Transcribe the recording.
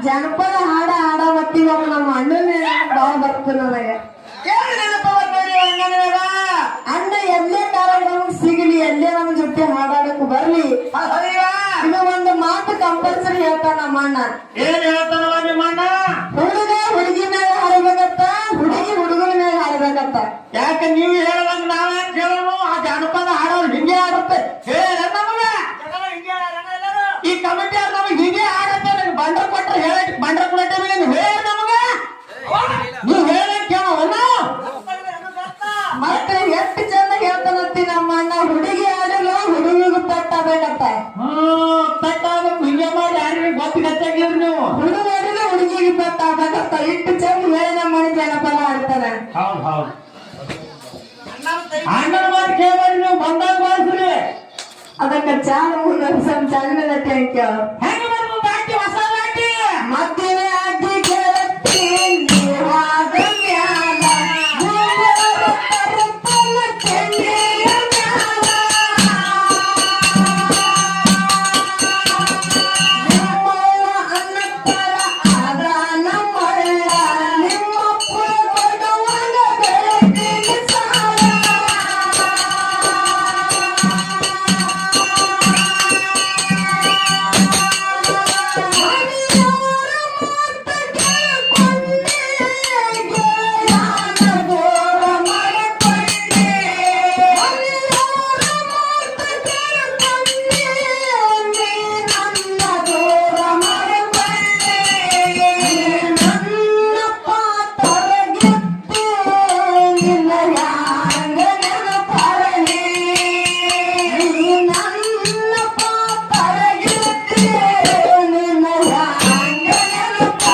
ಜನಪದ ಹಾಡ ಹಾಡವತ್ತಿಗ ನಮ್ಮ ಅಣ್ಣನ ಬಾಳ ಬರ್ತು ನನಗೆ ಅಣ್ಣ ಎಲ್ಲೇ ಕಾರ್ಯಕ್ರಮ ಸಿಗಲಿ ಎಲ್ಲೇ ನಮ್ಮ ಜೊತೆ ಹಾಡಾಡಕ್ ಬರ್ಲಿ ಇದು ಒಂದು ಮಾತು ಕಂಪಲ್ಸರಿ ಹೇಳ್ತಾನ ನಮ್ಮ ಅಣ್ಣ. ಏನ್ ಹೇಳ್ತಾನವ ನಿಮ್ಮ ಅಣ್ಣ? ಹುಡುಗ ಹುಡುಗಿ ಮ್ಯಾಗ ಹಾಡಬೇಕತ್ತ, ಹುಡುಗಿ ಹುಡುಗನ ಮ್ಯಾಗ ಹಾಡಬೇಕತ್ತ. ಯಾಕೆ ನೀವು ಹೇಳದಂಗ ನಾವೇ ಕೇಳೋಣ? ಆ ಜನಪದ ಹಾಡೋರು ಹಿಂಗೆ ಆಡುತ್ತೆ. ನಮಗ ಈ ಕಮಿಟಿ ಅವ್ರು ನಮಗೆ ಹೀಗೆ ಆಡತ್ತೆ. ನಂಗೆ ಬಂಡ್ರ ಕೊಟ್ರೆ ಬಂಡ್ರ ಕೊಡ ಹೇಳ ನಮಗ ನೀವು ಹೇಳಕ್ ಕೇಳೋಣ. ಮತ್ತೆ ಎಷ್ಟು ಚಂದ ಹೇಳ್ತಾನತ್ತಿ ನಮ್ಮ ಅಣ್ಣ. ಹುಡುಗಿ ಆಡಲು ಹುಡುಗಿಗೂ ಪಟ್ಟಾಗಬೇಕತ್ತ. ಪಟ್ಟಾಗಬೇಕು. ಹಿಂಗೆ ಮಾಡಿ ಯಾರಿಗೆ ಗೊತ್ತಿಗತ್ತಾಗಿರಿ ನೀವು. ಹುಡುಗ ಆಡಲು ಹುಡುಗಿಗೆ ಪಟ್ಟಾಗಬೇಕತ್ತ. ಇಟ್ಟು ಚಂದ ಹೇಳಿ ನಮ್ಮ ಮನೆ ಜನಪದ ಆಡ್ತಾನೆ. ಹೌದು ಹೌದು. ಅಣ್ಣನ ಮಾತು ಕೇಳಿ ನೀವು ಬಂದಾಗ ಬಾರಿಸ್ರಿ. ಅದಕ್ಕೆ ಚಾಲು ಮುಂದೆ ಚಂದ ಹೆಂಗ ಬರ್ಬೋದು ಬಾಕಿ ಹೊಸ ಬಾಕಿ ಮತ್ತೇನೆ